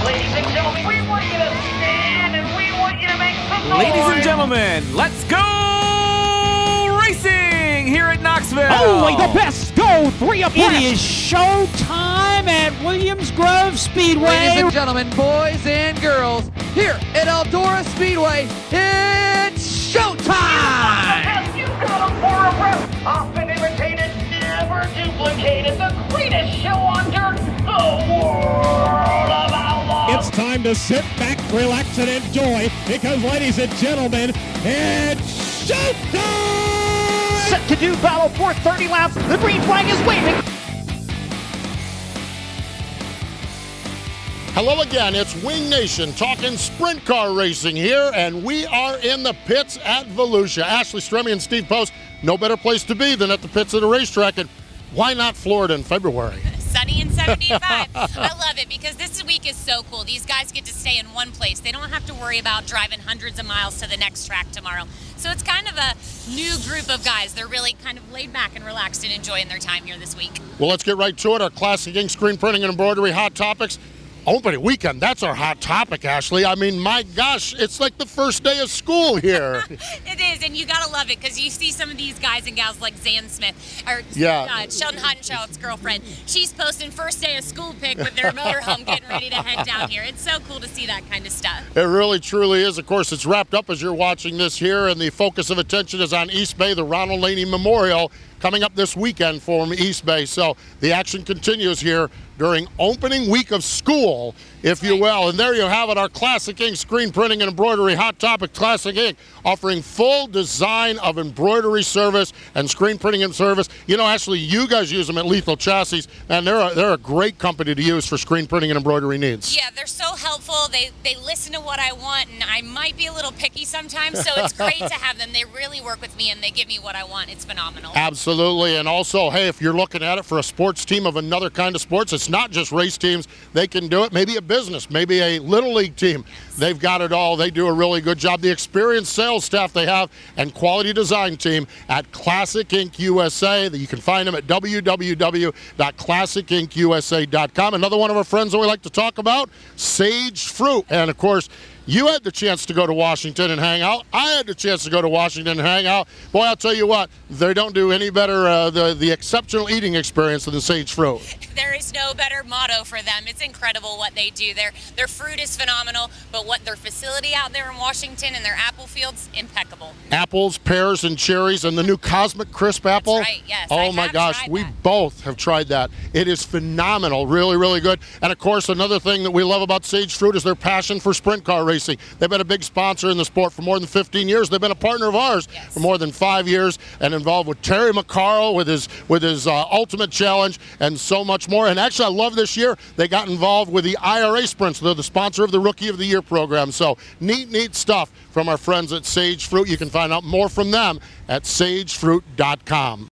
Ladies and gentlemen, we want you to stand and we want you to make some noise. Ladies and gentlemen, let's go racing here at Knoxville. Only the best go 3 abreast. It is show time at Williams Grove Speedway. Ladies and gentlemen, boys and girls, here at Eldora Speedway, it's showtime! You got them for a breath. Often imitated, never duplicated. The greatest show on dirt, the world of outlaws. It's time to sit back, relax, and enjoy because, ladies and gentlemen, it's showtime! Set to do battle for 30 laps. The green flag is waving. Hello again, it's Wing Nation talking sprint car racing here, and we are in the pits at Volusia. Ashley Stremme and Steve Post, no better place to be than at the pits of the racetrack, and why not Florida in February? Sunny and 75. I love it because this week is so cool. These guys get to stay in one place. They don't have to worry about driving hundreds of miles to the next track tomorrow. So it's kind of a new group of guys. They're really kind of laid back and relaxed and enjoying their time here this week. Well, let's get right to it. Our classic ink screen printing and embroidery hot topics. Opening weekend, that's our hot topic, Ashley. I mean, my gosh, it's like the first day of school here. It is, and you gotta love it because you see some of these guys and gals like Zan Smith, or Sheldon Hottenshaw's girlfriend. She's posting first day of school pic with their motorhome getting ready to head down here. It's so cool to see that kind of stuff. It really, truly is. Of course, it's wrapped up as you're watching this here, and the focus of attention is on East Bay, the Ronald Laney Memorial, coming up this weekend for East Bay. So the action continues here during opening week of school, if you will. And there you have it, our Classic Ink screen printing and embroidery hot topic. Classic Ink offering full design of embroidery service and screen printing and service. You know, Ashley, you guys use them at Lethal Chassis, and they're a great company to use for screen printing and embroidery needs. Yeah, they're so helpful. They listen to what I want, and I might be a little picky sometimes, so it's great to have them. They really work with me, and they give me what I want. It's phenomenal. Absolutely. And also, hey, if you're looking at it for a sports team of another kind of sports, it's not just race teams. They can do it. Maybe a business, maybe a little league team. They've got it all. They do a really good job. The experienced sales staff they have and quality design team at Classic Ink USA. You can find them at www.classicinkusa.com. Another one of our friends that we like to talk about, Sage Fruit. And of course, you had the chance to go to Washington and hang out. I had the chance to go to Washington and hang out. Boy, I'll tell you what, they don't do any better, the exceptional eating experience than the Sage Fruit. There is no better motto for them. It's incredible what they do. Their fruit is phenomenal, but what their facility out there in Washington and their apple fields, impeccable. Apples, pears, and cherries, and the new Cosmic Crisp apple. That's right, yes. Oh my gosh, we both have tried that. It is phenomenal, really, really good. And of course, another thing that we love about Sage Fruit is their passion for sprint car racing. They've been a big sponsor in the sport for more than 15 years. They've been a partner of ours for more than 5 years, and involved with Terry McCarl with his Ultimate Challenge and so much more. And actually, I love this year they got involved with the IRA Sprints. They're the sponsor of the Rookie of the Year program. So neat stuff from our friends at Sage Fruit. You can find out more from them at sagefruit.com.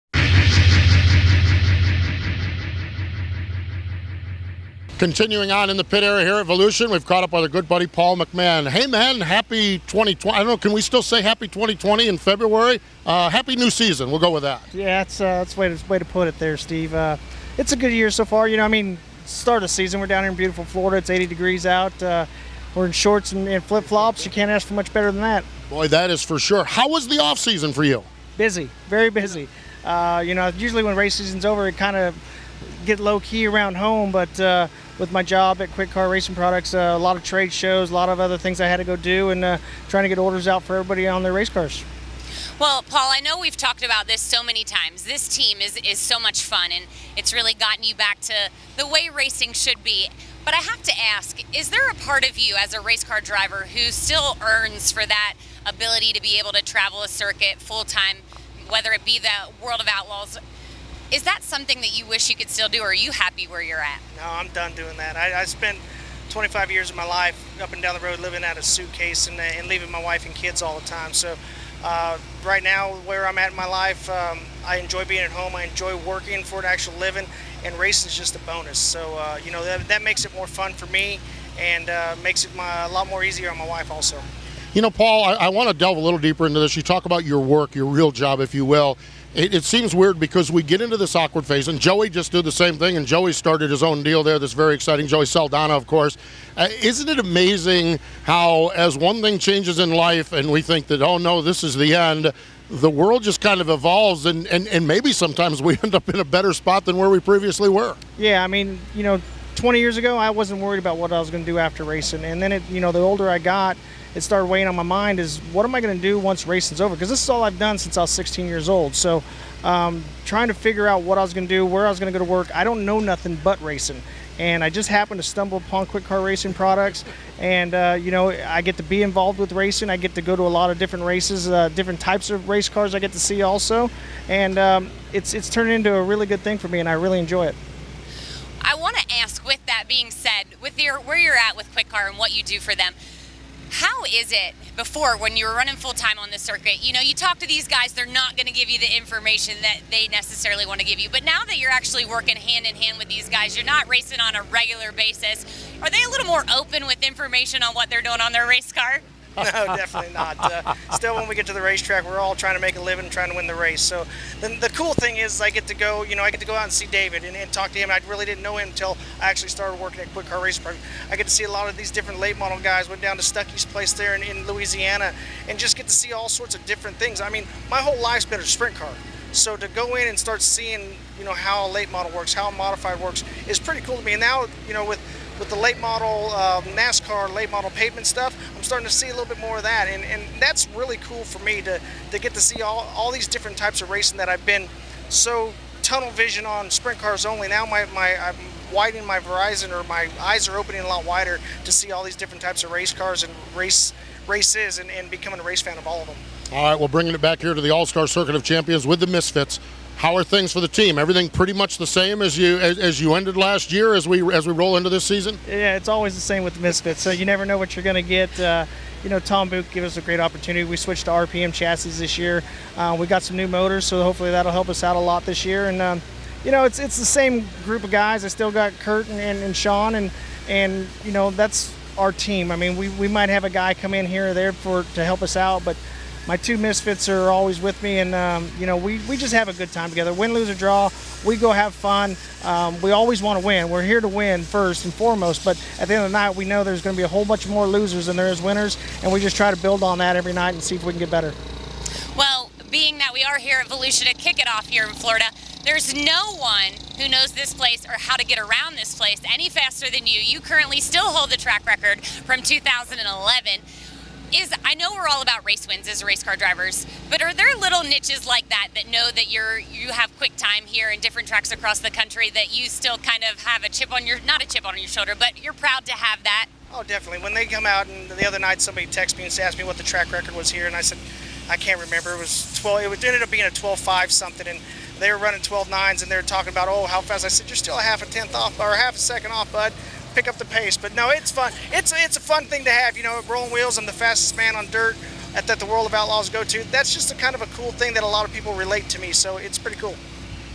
Continuing on in the pit area here at Volusia, we've caught up with our good buddy Paul McMahan. Hey man, happy 2020. I don't know, can we still say happy 2020 in February? Happy new season, we'll go with that. Yeah, that's a way to put it there, Steve. It's a good year so far. You know, I mean, start of the season, we're down here in beautiful Florida. It's 80 degrees out. We're in shorts and flip-flops. You can't ask for much better than that. Boy, that is for sure. How was the off season for you? Busy, very busy. You know, usually when race season's over, it kind of get low-key around home, but with my job at Quick Car Racing Products, a lot of trade shows, a lot of other things I had to go do, and trying to get orders out for everybody on their race cars. Well, Paul, I know we've talked about this so many times. This team is so much fun, and it's really gotten you back to the way racing should be. But I have to ask, is there a part of you as a race car driver who still earns for that ability to be able to travel a circuit full-time, whether it be the World of Outlaws? Is that something that you wish you could still do, or are you happy where you're at? No, I'm done doing that. I spent 25 years of my life up and down the road living out of a suitcase and leaving my wife and kids all the time. So right now, where I'm at in my life, I enjoy being at home. I enjoy working for an actual living, and racing is just a bonus. So you know, that makes it more fun for me, and makes it a lot more easier on my wife also. You know, Paul, I want to delve a little deeper into this. You talk about your work, your real job, if you will. it seems weird because we get into this awkward phase, and Joey just did the same thing, and Joey started his own deal there that's very exciting. Joey Saldana, of course. Isn't it amazing how as one thing changes in life and we think that, oh, no, this is the end, the world just kind of evolves, and maybe sometimes we end up in a better spot than where we previously were. Yeah, I mean, 20 years ago, I wasn't worried about what I was going to do after racing. And then, the older I got, it started weighing on my mind is what am I going to do once racing's over? Because this is all I've done since I was 16 years old. So trying to figure out what I was going to do, where I was going to go to work, I don't know nothing but racing. And I just happened to stumble upon Quick Car Racing products. And, I get to be involved with racing. I get to go to a lot of different races, different types of race cars I get to see also. And it's turned into a really good thing for me, and I really enjoy it. I want to ask, with that being said, with where you're at with Quick Car and what you do for them, how is it before when you were running full time on this circuit? You talk to these guys, they're not going to give you the information that they necessarily want to give you. But now that you're actually working hand in hand with these guys, you're not racing on a regular basis. Are they a little more open with information on what they're doing on their race car? No, definitely not. Still, when we get to the racetrack, we're all trying to make a living, trying to win the race. So the cool thing is I get to go, I get to go out and see David and talk to him. I really didn't know him until I actually started working at Quick Car Racing Park. I get to see a lot of these different late model guys. Went down to Stuckey's place there in Louisiana and just get to see all sorts of different things. I mean, my whole life's been a sprint car. So to go in and start seeing, how a late model works, how a modified works is pretty cool to me. And now, with the late model NASCAR, late model pavement stuff, I'm starting to see a little bit more of that. And that's really cool for me to get to see all these different types of racing that I've been so tunnel vision on sprint cars only. Now I'm widening my horizon, or my eyes are opening a lot wider to see all these different types of race cars and races and becoming a race fan of all of them. All right, well, bringing it back here to the All-Star Circuit of Champions with the Misfits. How are things for the team? Everything pretty much the same as you ended last year as we roll into this season? Yeah, it's always the same with the Misfits. So you never know what you're going to get. Tom Book gave us a great opportunity. We switched to RPM chassis this year. We got some new motors, so hopefully that'll help us out a lot this year. And it's the same group of guys. I still got Kurt and Sean, and that's our team. I mean, we might have a guy come in here or there to help us out, but my two Misfits are always with me, and we just have a good time together. Win, lose, or draw, we go have fun. We always want to win. We're here to win first and foremost, but at the end of the night, we know there's going to be a whole bunch more losers than there is winners, and we just try to build on that every night and see if we can get better. Well, being that we are here at Volusia to kick it off here in Florida, there's no one who knows this place or how to get around this place any faster than you. You currently still hold the track record from 2011. I know we're all about race wins as race car drivers, but are there little niches like that know that you have quick time here in different tracks across the country that you still kind of have not a chip on your shoulder, but you're proud to have that? Oh, definitely. When they come out, and the other night somebody texted me and asked me what the track record was here, and I said, I can't remember. It was 12. It ended up being a 12.5 something, and they were running 12.9s, and they were talking about, oh, how fast. I said, you're still a half a second off, bud. Pick up the pace. But no, it's fun. It's a fun thing to have. Rolling wheels. I'm the fastest man on dirt that the World of Outlaws go to. That's just a kind of a cool thing that a lot of people relate to me. So it's pretty cool.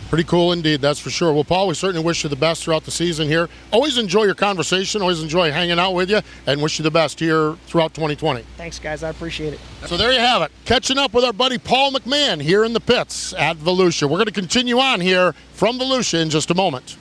Pretty cool indeed, that's for sure. Well, Paul, we certainly wish you the best throughout the season here. Always enjoy your conversation, always enjoy hanging out with you, and wish you the best here throughout 2020. Thanks, guys. I appreciate it. So there you have it. Catching up with our buddy Paul McMahan here in the pits at Volusia. We're going to continue on here from Volusia in just a moment.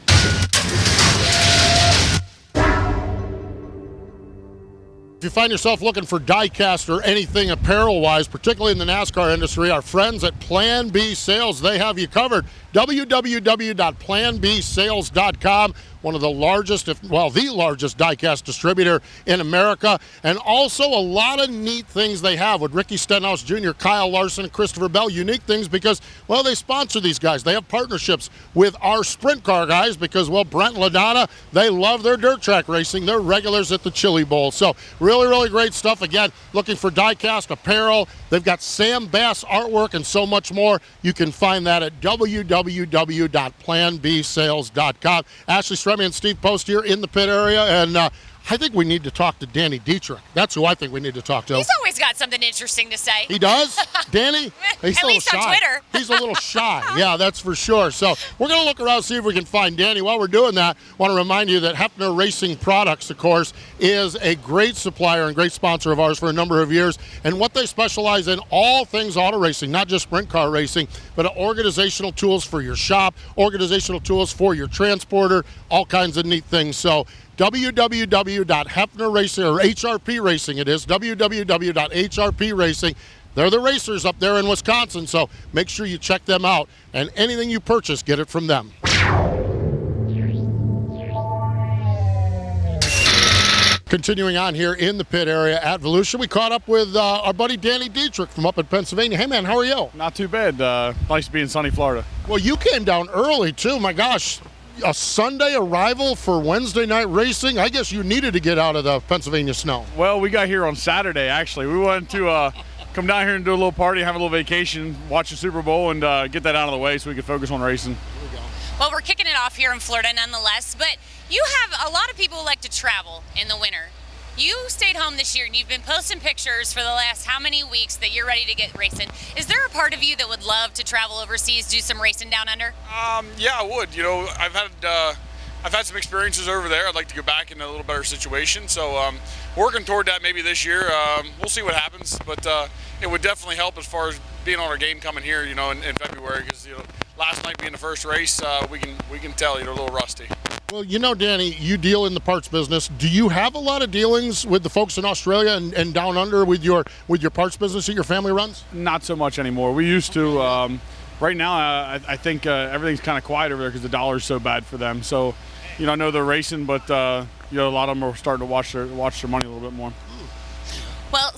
If you find yourself looking for die-cast or anything apparel-wise, particularly in the NASCAR industry, our friends at Plan B Sales, they have you covered. www.planbsales.com, one of the largest, the largest die-cast distributor in America, and also a lot of neat things they have with Ricky Stenhouse Jr., Kyle Larson, and Christopher Bell. Unique things because, they sponsor these guys. They have partnerships with our sprint car guys because, Brent and LaDonna, they love their dirt track racing. They're regulars at the Chili Bowl. So really, really great stuff. Again, looking for die-cast apparel. They've got Sam Bass artwork and so much more. You can find that at www.planbsales.com. Ashley Stremme and Steve Post here in the pit area, and I think we need to talk to Danny Dietrich. That's who I think we need to talk to. He's always got something interesting to say. He does? Danny? He's At a little least on shy. Twitter. He's a little shy. Yeah, that's for sure. So we're going to look around, see if we can find Danny. While we're doing that, I want to remind you that Hefner Racing Products, of course, is a great supplier and great sponsor of ours for a number of years. And what they specialize in, all things auto racing, not just sprint car racing, but organizational tools for your shop, organizational tools for your transporter, all kinds of neat things. So www.Hefner Racing, or HRP Racing it is, www.HRP Racing. They're the racers up there in Wisconsin, so make sure you check them out. And anything you purchase, get it from them. Continuing on here in the pit area at Volusia, we caught up with our buddy Danny Dietrich from up in Pennsylvania. Hey, man, how are you? Not too bad. Nice to be in sunny Florida. Well, you came down early, too. My gosh, a Sunday arrival for Wednesday night racing? I guess you needed to get out of the Pennsylvania snow. Well, we got here on Saturday, actually. We wanted to come down here and do a little party, have a little vacation, watch the Super Bowl, and get that out of the way so we could focus on racing. Well, we're kicking it off here in Florida nonetheless, but you have a lot of people who like to travel in the winter. You stayed home this year and you've been posting pictures for the last how many weeks that you're ready to get racing. Is there a part of you that would love to travel overseas, do some racing down under? Yeah, I would. You know, I've had some experiences over there. I'd like to go back in a little better situation. So working toward that maybe this year. We'll see what happens, but it would definitely help as far as being on our game coming here, you know, in February, because, you know, last night being the first race, we can tell you're a little rusty. Well, you know, Danny, you deal in the parts business. Do you have a lot of dealings with the folks in Australia and down under with your parts business that your family runs? Not so much anymore. We used to. Right now, I think everything's kind of quiet over there because the dollar's so bad for them. So, you know, I know they're racing, but you know, a lot of them are starting to watch their money a little bit more. Well,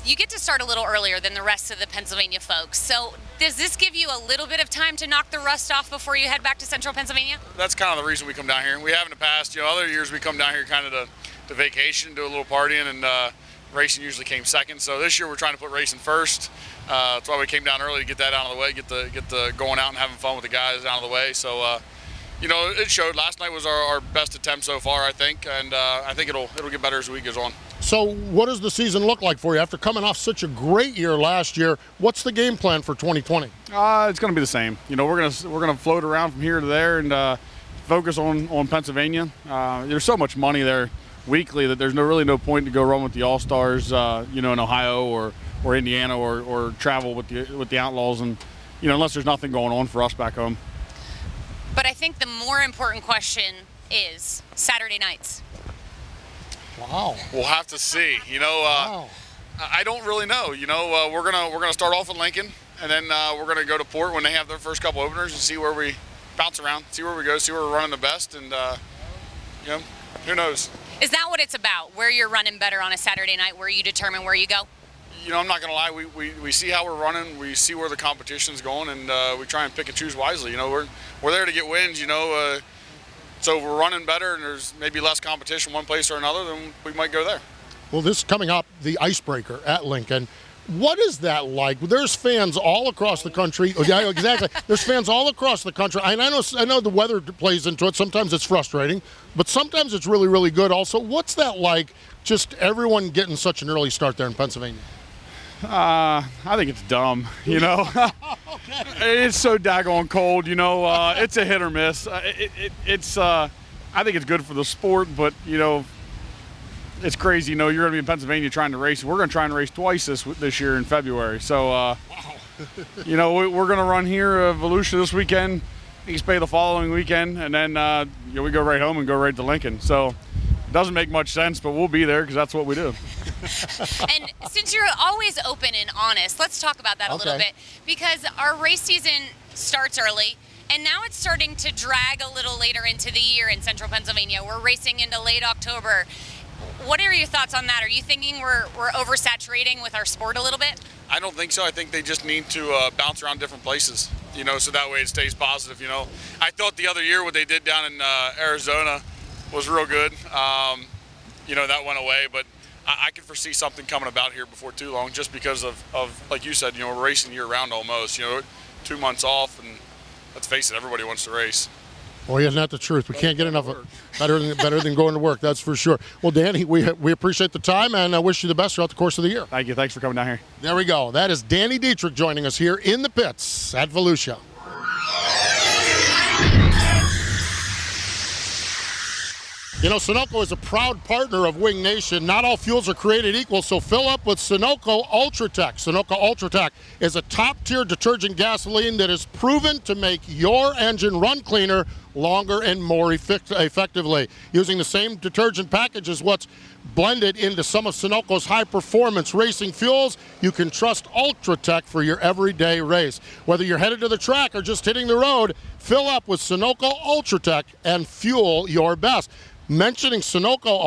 you get to start a little earlier than the rest of the Pennsylvania folks. So does this give you a little bit of time to knock the rust off before you head back to central Pennsylvania? That's kind of the reason we come down here. We have in the past, you know, other years we come down here kind of to vacation, do a little partying, and racing usually came second. So this year we're trying to put racing first. That's why we came down early to get that out of the way, get the going out and having fun with the guys out of the way. So you know, it showed. Last night was our best attempt so far, I think, and I think it'll get better as the week goes on. So what does the season look like for you? After coming off such a great year last year, what's the game plan for 2020? It's going to be the same. You know, we're gonna float around from here to there and focus on Pennsylvania. There's so much money there weekly that there's really no point to go run with the All-Stars, you know, in Ohio or Indiana or travel with the Outlaws, and you know, unless there's nothing going on for us back home. But I think the more important question is Saturday nights. Wow. We'll have to see. You know, Wow. I don't really know. You know, we're gonna start off in Lincoln, and then we're gonna go to Port when they have their first couple openers and see where we bounce around, see where we go, see where we're running the best, and you know, who knows. Is that what it's about? Where you're running better on a Saturday night, where you determine where you go? You know, I'm not gonna lie. We see how we're running. We see where the competition's going, and we try and pick and choose wisely. You know, we're there to get wins. You know, so if we're running better and there's maybe less competition one place or another, then we might go there. Well, this is coming up, the Icebreaker at Lincoln. What is that like? There's fans all across the country. Yeah, exactly. There's fans all across the country. And I know the weather plays into it. Sometimes it's frustrating, but sometimes it's really, really good also. What's that like, just everyone getting such an early start there in Pennsylvania? I think it's dumb, you know. It's so daggone cold, you know. It's a hit or miss. It's I think it's good for the sport, but you know, it's crazy. You know, you're going to be in Pennsylvania trying to race. We're going to try and race twice this year in February. So, you know, we're going to run here Volusia this weekend, East Bay the following weekend, and then you know, we go right home and go right to Lincoln. So it doesn't make much sense, but we'll be there because that's what we do. And since you're always open and honest, let's talk about that a little bit, because our race season starts early, and now it's starting to drag a little later into the year in central Pennsylvania. We're racing into late October. What are your thoughts on that? Are you thinking we're oversaturating with our sport a little bit? I don't think so. I think they just need to bounce around different places, you know, so that way it stays positive, you know. I thought the other year what they did down in Arizona was real good. You know, that went away, but I can foresee something coming about here before too long, just because of like you said, you know, we're racing year round almost, you know, 2 months off, and let's face it, everybody wants to race. Boy, isn't that the truth? We can't get enough of better than going to work, that's for sure. Well, Danny, we appreciate the time, and I wish you the best throughout the course of the year. Thank you. Thanks for coming down here. There we go. That is Danny Dietrich joining us here in the pits at Volusia. You know, Sunoco is a proud partner of Wing Nation. Not all fuels are created equal, so fill up with Sunoco Ultratech. Sunoco Ultratech is a top-tier detergent gasoline that is proven to make your engine run cleaner, longer, and more effectively. Using the same detergent package as what's blended into some of Sunoco's high-performance racing fuels, you can trust Ultratech for your everyday race. Whether you're headed to the track or just hitting the road, fill up with Sunoco Ultratech and fuel your best. Mentioning Sunoco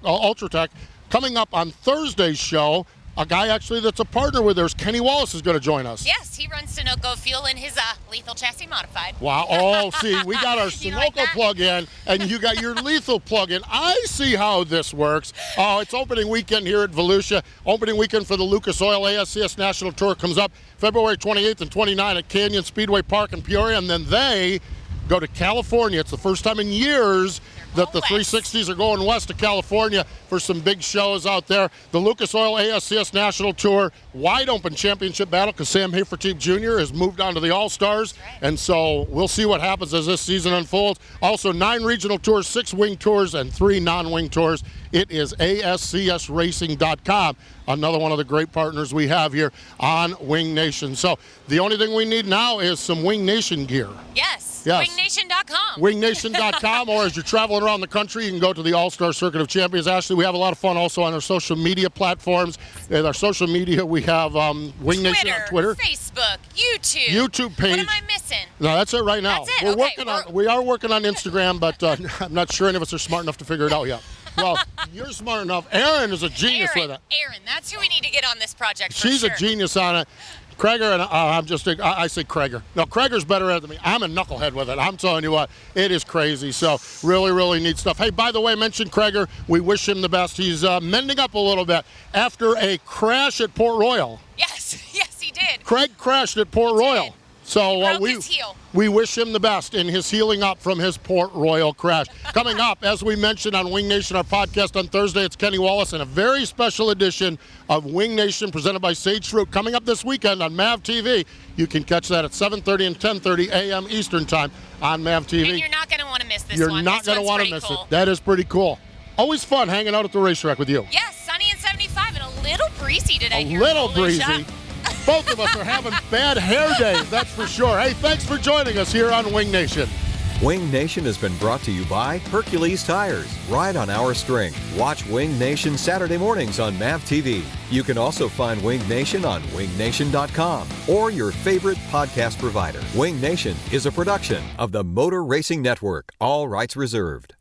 Ultratech, coming up on Thursday's show, a guy actually that's a partner with theirs, Kenny Wallace, is going to join us. Yes, he runs Sunoco fuel in his Lethal Chassis Modified. Wow. Oh, see, we got our Sunoco plug-in, and you got your Lethal plug-in. I see how this works. Oh, it's opening weekend here at Volusia. Opening weekend for the Lucas Oil ASCS National Tour comes up February 28th and 29th at Canyon Speedway Park in Peoria, and then they go to California. It's the first time in years that the 360s are going west to California for some big shows out there. The Lucas Oil ASCS National Tour wide open championship battle because Sam Haferteep Jr. has moved on to the All-Stars. Right. And so we'll see what happens as this season unfolds. Also 9 regional tours, 6 wing tours, and 3 non-wing tours. It is ASCSRacing.com. Another one of the great partners we have here on Wing Nation. So the only thing we need now is some Wing Nation gear. Yes. Yes. WingNation.com. WingNation.com, or as you're traveling around the country, you can go to the All-Star Circuit of Champions. Ashley, we have a lot of fun also on our social media platforms. In our social media, we have Wing Nation on Twitter, Facebook, YouTube. YouTube page. What am I missing? No, that's it right now. That's it. We are working on Instagram, but I'm not sure any of us are smart enough to figure it out yet. Well, you're smart enough. Erin is a genius with it. Erin, that's who we need to get on this project for She's sure. a genius on it. Krager and I say Krager. No, Krager's better at it than me. I'm a knucklehead with it. I'm telling you what, it is crazy. So really, really neat stuff. Hey, by the way, mention Krager. We wish him the best. He's mending up a little bit after a crash at Port Royal. Yes, he did. Craig crashed at Port Royal. So Broke his heel. we wish him the best in his healing up from his Port Royal crash. Coming up, as we mentioned on Wing Nation, our podcast on Thursday, it's Kenny Wallace and a very special edition of Wing Nation presented by Sage Fruit. Coming up this weekend on MAV TV. You can catch that at 7:30 and 10:30 a.m. Eastern Time on MAV TV. And you're not going to want to miss this You're one. not going to want to miss cool. it. That is pretty cool. Always fun hanging out at the racetrack with you. Yes, sunny and 75 and a little breezy today. A little breezy. Both of us are having bad hair days, that's for sure. Hey, thanks for joining us here on Wing Nation. Wing Nation has been brought to you by Hercules Tires. Ride on our strength. Watch Wing Nation Saturday mornings on MAV TV. You can also find Wing Nation on wingnation.com or your favorite podcast provider. Wing Nation is a production of the Motor Racing Network. All rights reserved.